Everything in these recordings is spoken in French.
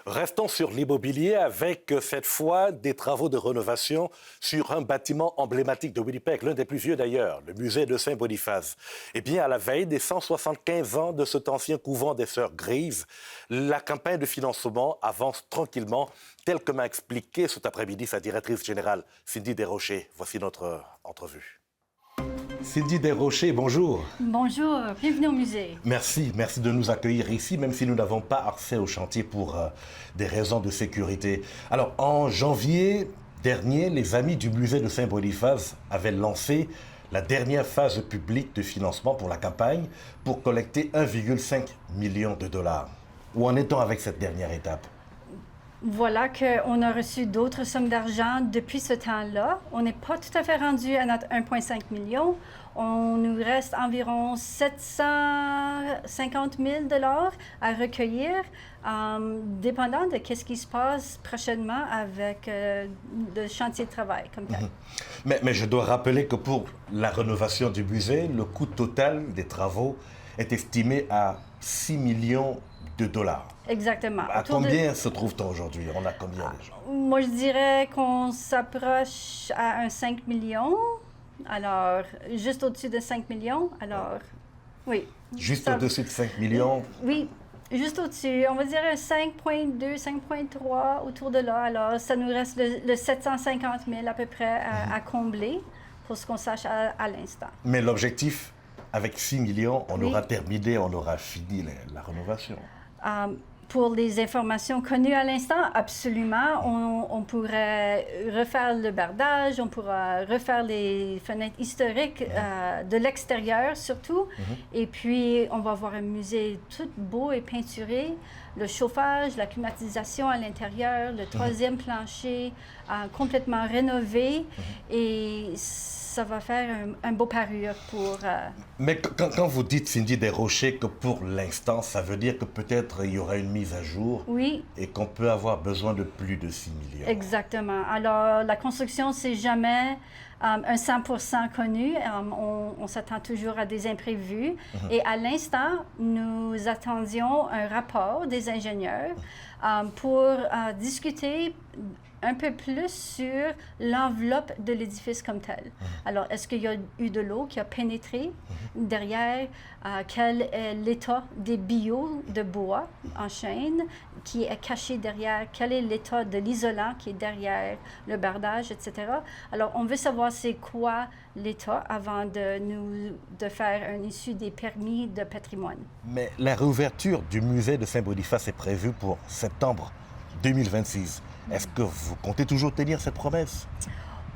Restons sur l'immobilier avec cette fois des travaux de rénovation sur un bâtiment emblématique de Winnipeg, l'un des plus vieux d'ailleurs, le musée de Saint-Boniface. Eh bien, à la veille des 175 ans de cet ancien couvent des Sœurs Grives, la campagne de financement avance tranquillement, tel que m'a expliqué cet après-midi sa directrice générale, Cindy Desrochers. Voici notre entrevue. Cindy Desrochers, bonjour. Bonjour, bienvenue au musée. Merci de nous accueillir ici, même si nous n'avons pas accès au chantier pour des raisons de sécurité. Alors, en janvier dernier, les amis du musée de Saint-Boniface avaient lancé la dernière phase publique de financement pour la campagne pour collecter 1,5 million de dollars. Où en est-on avec cette dernière étape? Voilà qu'on a reçu d'autres sommes d'argent depuis ce temps-là. On n'est pas tout à fait rendu à notre 1,5 million. On nous reste environ 750 000 $ à recueillir, dépendant de ce qui se passe prochainement avec le chantier de travail comme tel. Mais je dois rappeler que pour la rénovation du musée, le coût total des travaux est estimé à 6 millions de dollars. Exactement. À combien se trouve-t-on aujourd'hui? On a combien déjà? Moi, je dirais qu'on s'approche à un 5 millions. Alors, juste au-dessus de 5 millions. Alors, oui. Juste au-dessus de 5 millions? Oui, juste au-dessus. On va dire un 5,2, 5,3 autour de là. Alors, ça nous reste le 750 000 à peu près à combler pour ce qu'on sache à l'instant. Mais l'objectif, avec 6 millions, on aura terminé, on aura fini la rénovation. Pour les informations connues à l'instant, absolument. On pourrait refaire le bardage, on pourra refaire les fenêtres historiques de l'extérieur surtout. Et puis, on va avoir un musée tout beau et peinturé. Le chauffage, la climatisation à l'intérieur, le troisième plancher complètement rénové. Et ça va faire un beau parure pour... Mais quand vous dites, Cindy Desrochers, que pour l'instant, ça veut dire que peut-être il y aura une mise à jour et qu'on peut avoir besoin de plus de 6 millions. Exactement. Alors, la construction, c'est jamais un 100% connu. On s'attend toujours à des imprévus. Et à l'instant, nous attendions un rapport des ingénieurs pour discuter un peu plus sur l'enveloppe de l'édifice comme tel. Alors, est-ce qu'il y a eu de l'eau qui a pénétré derrière? Quel est l'état des billots de bois en chaîne qui est caché derrière? Quel est l'état de l'isolant qui est derrière le bardage, etc.? Alors, on veut savoir c'est quoi l'état avant de faire un issue des permis de patrimoine. Mais la réouverture du musée de Saint-Boniface est prévue pour septembre 2026. Est-ce que vous comptez toujours tenir cette promesse?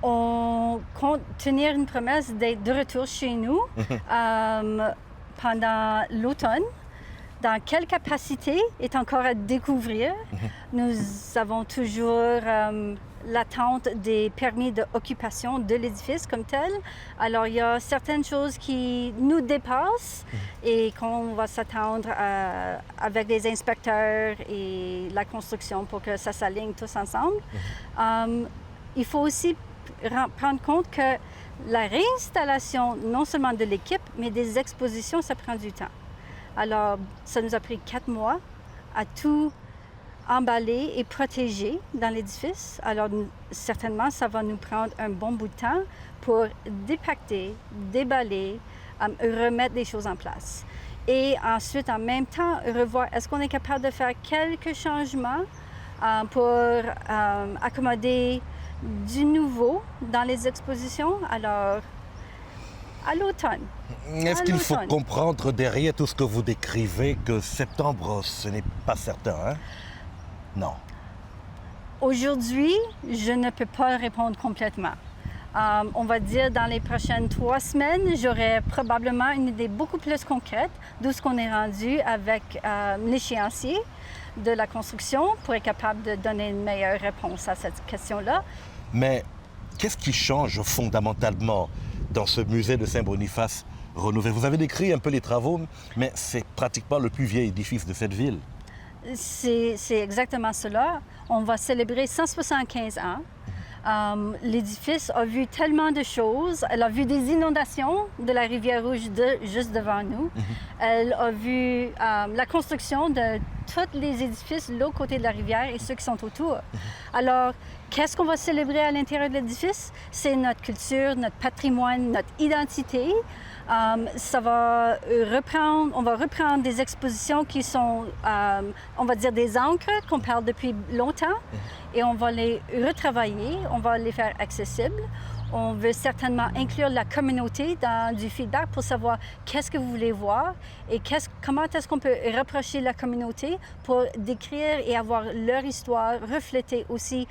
On compte tenir une promesse d'être de retour chez nous pendant l'automne. Dans quelle capacité est encore à découvrir. Nous avons toujours l'attente des permis d'occupation de l'édifice comme tel. Alors, il y a certaines choses qui nous dépassent et qu'on va s'attendre avec les inspecteurs et la construction pour que ça s'aligne tous ensemble. Il faut aussi prendre compte que la réinstallation, non seulement de l'équipe, mais des expositions, ça prend du temps. Alors, ça nous a pris 4 mois à tout emballer et protéger dans l'édifice. Alors, certainement, ça va nous prendre un bon bout de temps pour dépacter, déballer, remettre des choses en place. Et ensuite, en même temps, revoir, est-ce qu'on est capable de faire quelques changements pour accommoder du nouveau dans les expositions? Alors, à l'automne. Est-ce qu'il faut comprendre derrière tout ce que vous décrivez que septembre, ce n'est pas certain, hein? Non. Aujourd'hui, je ne peux pas répondre complètement. On va dire dans les prochaines 3 semaines, j'aurai probablement une idée beaucoup plus concrète d'où ce qu'on est rendu avec l'échéancier de la construction pour être capable de donner une meilleure réponse à cette question-là. Mais qu'est-ce qui change fondamentalement dans ce musée de Saint-Boniface rénové? Vous avez décrit un peu les travaux, mais c'est pratiquement le plus vieil édifice de cette ville. C'est exactement cela. On va célébrer 175 ans. L'édifice a vu tellement de choses. Elle a vu des inondations de la rivière Rouge juste devant nous. Elle a vu la construction de tous les édifices de l'autre côté de la rivière et ceux qui sont autour. Alors, qu'est-ce qu'on va célébrer à l'intérieur de l'édifice? C'est notre culture, notre patrimoine, notre identité. On va reprendre des expositions qui sont, on va dire, des encres qu'on parle depuis longtemps et on va les retravailler, on va les faire accessibles. On veut certainement inclure la communauté dans du feedback pour savoir qu'est-ce que vous voulez voir et comment est-ce qu'on peut rapprocher la communauté pour décrire et avoir leur histoire, refléter aussi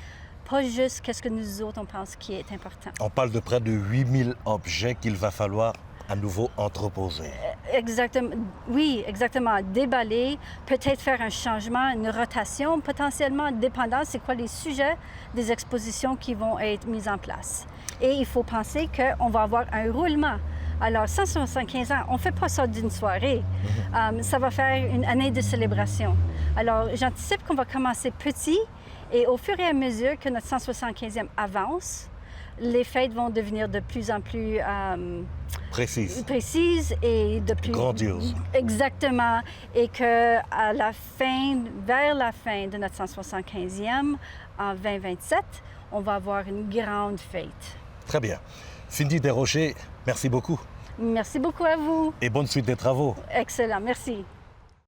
pas juste qu'est-ce que nous autres on pense qui est important. On parle de près de 8000 objets qu'il va falloir à nouveau entreposer. Exactement. Oui, exactement. Déballer, peut-être faire un changement, une rotation, potentiellement dépendant c'est quoi les sujets des expositions qui vont être mises en place. Et il faut penser qu'on va avoir un roulement. Alors, 175 ans, on ne fait pas ça d'une soirée. Ça va faire une année de célébration. Alors, j'anticipe qu'on va commencer petit et au fur et à mesure que notre 175e avance, les fêtes vont devenir de plus en plus précises et de plus grandioses. Exactement. Et que vers la fin de notre 175e, en 2027, on va avoir une grande fête. Très bien. Cindy Desrochers, merci beaucoup. Merci beaucoup à vous. Et bonne suite des travaux. Excellent, merci.